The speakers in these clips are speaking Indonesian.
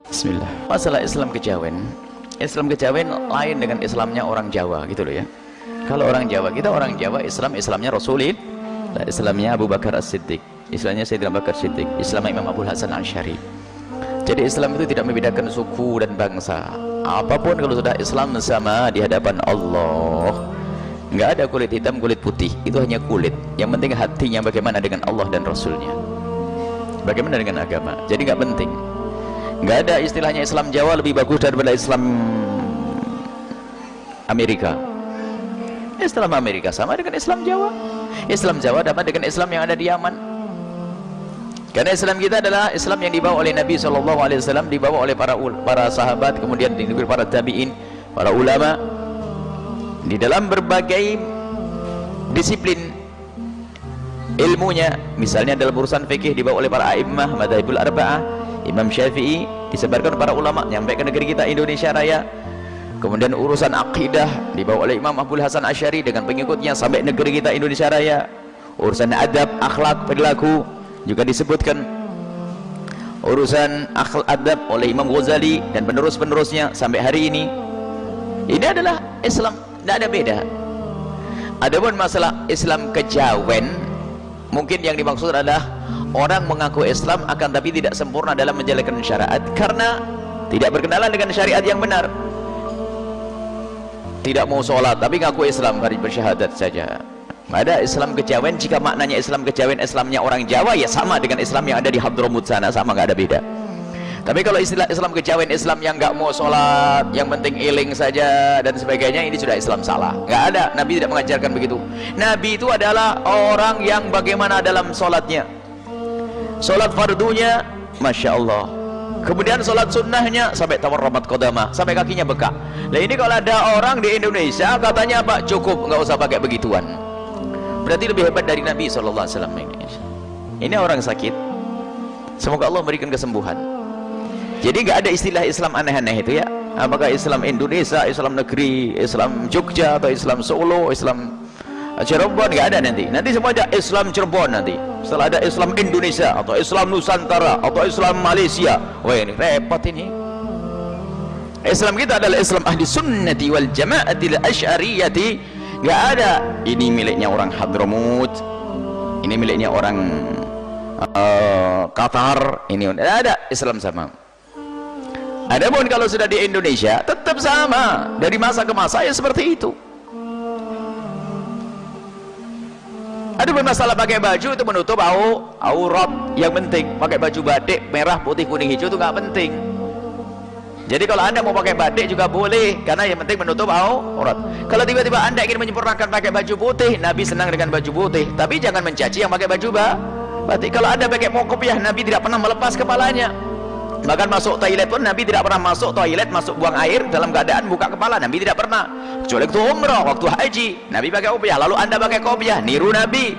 Bismillah. Masalah Islam kejawen. Islam kejawen lain dengan Islamnya orang Jawa gitu loh ya. Kalau orang Jawa, kita orang Jawa, Islamnya Rasulullah, Islamnya Abu Bakar As-Siddiq, Islamnya Sayyidina Abu Bakar Siddiq, Islamnya Imam Abdul Hasan Al-Syari. Jadi Islam itu tidak membedakan suku dan bangsa. Apapun kalau sudah Islam sama di hadapan Allah. Nggak ada kulit hitam, kulit putih. Itu hanya kulit. Yang penting hatinya bagaimana dengan Allah dan Rasulnya. Bagaimana dengan agama. Jadi nggak penting. Nggak ada istilahnya Islam Jawa lebih bagus daripada Islam Amerika. Islam Amerika sama dengan Islam Jawa. Islam Jawa sama dengan Islam yang ada di Yaman. Karena Islam kita adalah Islam yang dibawa oleh Nabi SAW, dibawa oleh para sahabat, kemudian diikuti para tabi'in, para ulama, di dalam berbagai disiplin ilmunya. Misalnya dalam urusan fikih dibawa oleh para a'immah, madzhabul arba'ah, Imam Syafi'i, disebarkan para ulama nyampai ke negeri kita Indonesia Raya. Kemudian urusan akidah dibawa oleh Imam Abdul Hasan Asy'ari dengan pengikutnya sampai negeri kita Indonesia Raya. Urusan adab, akhlak, perilaku juga disebutkan. Urusan akhlak adab oleh Imam Ghazali dan penerus-penerusnya sampai hari ini. Ini adalah Islam, tidak ada beda. Adapun masalah Islam kejawen, mungkin yang dimaksud adalah orang mengaku Islam akan tapi tidak sempurna dalam menjalankan syariat karena tidak berkenalan dengan syariat yang benar. Tidak mau sholat tapi ngaku Islam, hari bersyahadat saja. Ada Islam kejawen. Jika maknanya Islam kejawen Islamnya orang Jawa, ya sama dengan Islam yang ada di Hadramut sana, sama, nggak ada beda. Tapi kalau istilah Islam kejawen Islam yang nggak mau sholat, yang penting iling saja dan sebagainya, ini sudah Islam salah. Nggak ada, Nabi tidak mengajarkan begitu. Nabi itu adalah orang yang bagaimana dalam sholatnya. Sholat fardunya Masya Allah, kemudian sholat sunnahnya sampai tawarramat qadamah, sampai kakinya bekak. Nah ini kalau ada orang di Indonesia katanya Pak cukup, nggak usah pakai begituan, berarti lebih hebat dari Nabi SAW. Ini orang sakit, semoga Allah memberikan kesembuhan. Jadi nggak ada istilah Islam aneh-aneh itu ya. Apakah Islam Indonesia, Islam negeri, Islam Jogja, atau Islam Solo, Islam Cirebon, nggak ada nanti. Nanti semua ada Islam Cirebon nanti. Setelah ada Islam Indonesia, atau Islam Nusantara, atau Islam Malaysia. Wah ini repot ini. Islam kita adalah Islam ahli sunnati wal jama'ati al-asy'ariyati. Nggak ada ini miliknya orang Hadramut, ini miliknya orang Qatar, ini nggak ada. Islam sama. Adapun kalau sudah di Indonesia tetap sama, dari masa ke masa ya seperti itu. Ada masalah pakai baju itu menutup aurat, yang penting pakai baju batik merah putih kuning hijau itu nggak penting. Jadi kalau anda mau pakai batik juga boleh, karena yang penting menutup aurat. Kalau tiba-tiba anda ingin menyempurnakan pakai baju putih, Nabi senang dengan baju putih, tapi jangan mencaci yang pakai baju batik. Kalau anda pakai mau kopiah, Nabi tidak pernah melepas kepalanya. Bahkan masuk toilet pun Nabi tidak pernah masuk toilet, masuk buang air dalam keadaan buka kepala, Nabi tidak pernah. Kecuali waktu umrah, waktu haji Nabi pakai kopiah, lalu anda pakai kopiah, niru Nabi.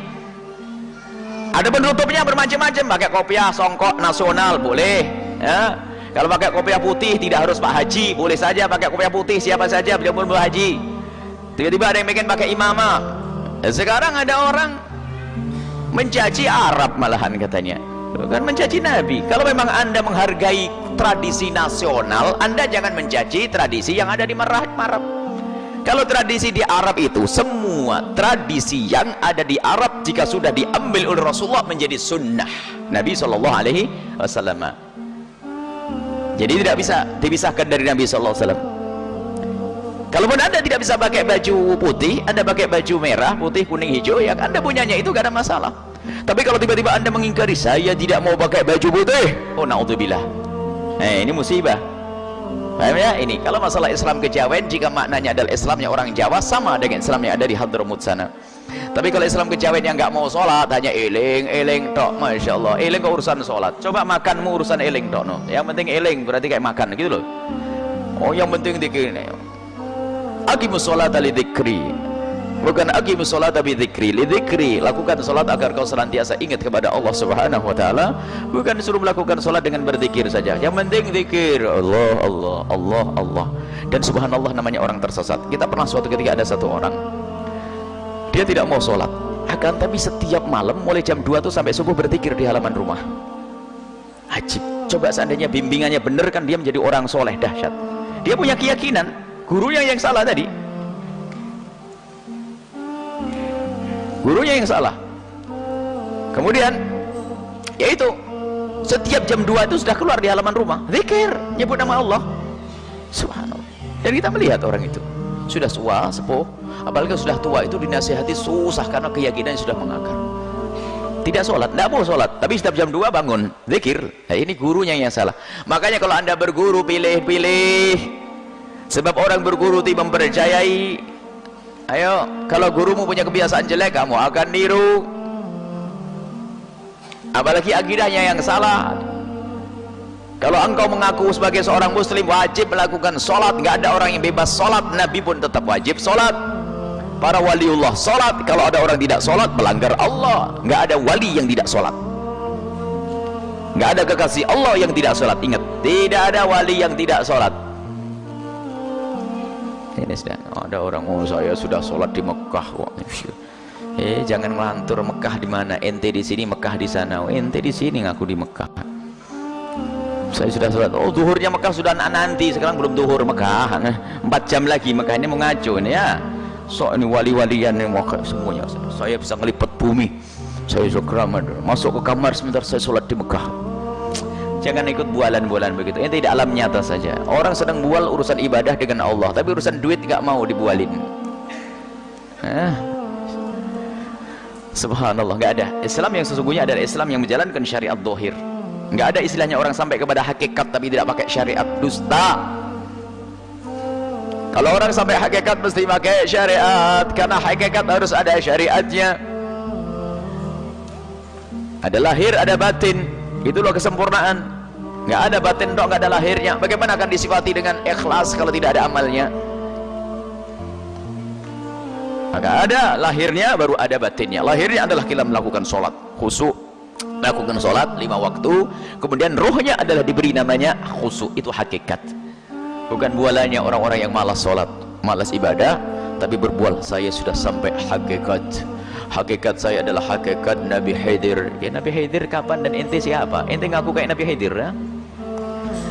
Ada penutupnya bermacam-macam, pakai kopiah songkok nasional boleh ya. Kalau pakai kopiah putih tidak harus Pak Haji, boleh saja pakai kopiah putih siapa saja, beliau pun berhaji. Tiba-tiba ada yang bikin pakai imamah. Sekarang ada orang mencaci Arab malahan katanya, bukan mencaci Nabi. Kalau memang anda menghargai tradisi nasional, anda jangan mencaci tradisi yang ada di Arab. Kalau tradisi di Arab itu, semua tradisi yang ada di Arab jika sudah diambil oleh Rasulullah menjadi sunnah Nabi SAW. Jadi tidak bisa dipisahkan dari Nabi SAW. Kalaupun anda tidak bisa pakai baju putih, anda pakai baju merah, putih, kuning, hijau, yang anda punyanya itu gak ada masalah. Tapi kalau tiba-tiba anda mengingkari, saya tidak mau pakai baju putih, oh na'udzubillah, ini musibah. Paham ya? Ini kalau masalah Islam kejawen, jika maknanya adalah Islamnya orang Jawa, sama dengan Islam yang ada di Hadramut sana. Tapi kalau Islam kejawen yang nggak mau sholat, hanya eling tok, Masya Allah, eling ke urusan sholat. Coba makanmu urusan eling tok, no. Yang penting eling berarti kayak makan gitu loh. Oh yang penting dikir ini, aqimus sholata li dzikri, bukan aqimus sholata bi dzikri, li dzikri, lakukan sholat agar kau senantiasa ingat kepada Allah Subhanahu wa taala, bukan disuruh melakukan sholat dengan berzikir saja. Yang penting zikir Allah Allah Allah Allah. Dan subhanallah namanya orang tersesat. Kita pernah suatu ketika ada satu orang, dia tidak mau sholat, akan tapi setiap malam mulai jam 2 tuh sampai subuh berzikir di halaman rumah. Ajib. coba seandainya bimbingannya benar kan dia menjadi orang soleh, dahsyat. Dia punya keyakinan gurunya yang salah tadi, gurunya yang salah. Kemudian yaitu setiap jam 2 itu sudah keluar di halaman rumah zikir, nyebut nama Allah, subhanallah. Dan kita melihat orang itu sudah tua, sepuh, apalagi sudah tua itu dinasihati susah karena keyakinannya sudah mengakar. Tidak sholat, tidak mau sholat, tapi setiap jam 2 bangun zikir. Nah, ini gurunya yang salah. Makanya kalau anda berguru, pilih-pilih, sebab orang berguru tidak mempercayai. Ayo, kalau gurumu punya kebiasaan jelek, kamu akan niru, apalagi akidahnya yang salah. Kalau engkau mengaku sebagai seorang muslim wajib melakukan sholat, nggak ada orang yang bebas sholat, Nabi pun tetap wajib sholat, para waliullah sholat. Kalau ada orang tidak sholat melanggar Allah. Nggak ada wali yang tidak sholat, nggak ada kekasih Allah yang tidak sholat. Ingat, tidak ada wali yang tidak sholat. Ini sedang ada orang, oh saya sudah sholat di Mekah. Jangan melantur, Mekah di mana? Ente di sini, Mekah di sana. Ente di sini, ngaku di Mekah. Saya sudah sholat. Oh, zuhurnya Mekah sudah nanti, sekarang belum zuhur Mekah. 4 jam lagi Mekah. Ini mau ngaco ini ya. So ini wali-walian yang Mekah semuanya. Saya bisa ngelipat bumi. Saya segera masuk ke kamar sebentar, saya sholat di Mekah. Jangan ikut bualan-bualan begitu. Ini tidak alam nyata saja. Orang sedang bual urusan ibadah dengan Allah, tapi urusan duit nggak mau dibualin. Subhanallah, nggak ada. Islam yang sesungguhnya adalah Islam yang menjalankan syariat zahir. Nggak ada istilahnya orang sampai kepada hakikat tapi tidak pakai syariat, dusta. Kalau orang sampai hakikat mesti pakai syariat, karena hakikat harus ada syariatnya. Ada lahir, ada batin, itulah kesempurnaan. Nggak ada batin dong, nggak ada lahirnya. Bagaimana akan disifati dengan ikhlas kalau tidak ada amalnya? Maka ada lahirnya baru ada batinnya. Lahirnya adalah kita melakukan sholat khusyuk, melakukan sholat 5 waktu, kemudian rohnya adalah diberi namanya khusyuk. Itu hakikat, bukan bualannya orang-orang yang malas sholat, malas ibadah, tapi berbual saya sudah sampai hakikat. Hakikat saya adalah hakikat Nabi Khidir. Ya, Nabi Khidir kapan dan ente siapa? Ente ngaku kayak Nabi Khidir ya?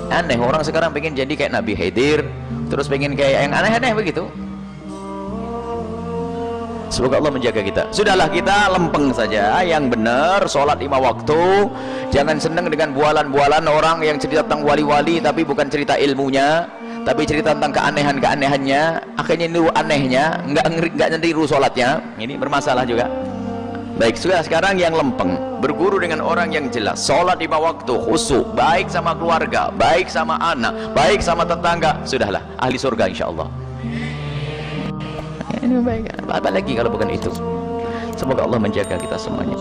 Aneh, orang sekarang pengen jadi kayak Nabi Khidir, terus pengen kayak yang aneh-aneh begitu. Semoga Allah menjaga kita. Sudahlah, kita lempeng saja yang benar, sholat 5 waktu. Jangan senang dengan bualan-bualan orang yang cerita tentang wali-wali tapi bukan cerita ilmunya, tapi cerita tentang keanehan-keanehannya. Akhirnya niru anehnya, nggak niru sholatnya. Ini bermasalah juga. Baik, sudah sekarang yang lempeng, berguru dengan orang yang jelas, sholat 5 waktu, khusyuk, baik sama keluarga, baik sama anak, baik sama tetangga. Sudahlah, ahli surga insya Allah. Ini baik, apa lagi kalau bukan itu. Semoga Allah menjaga kita semuanya.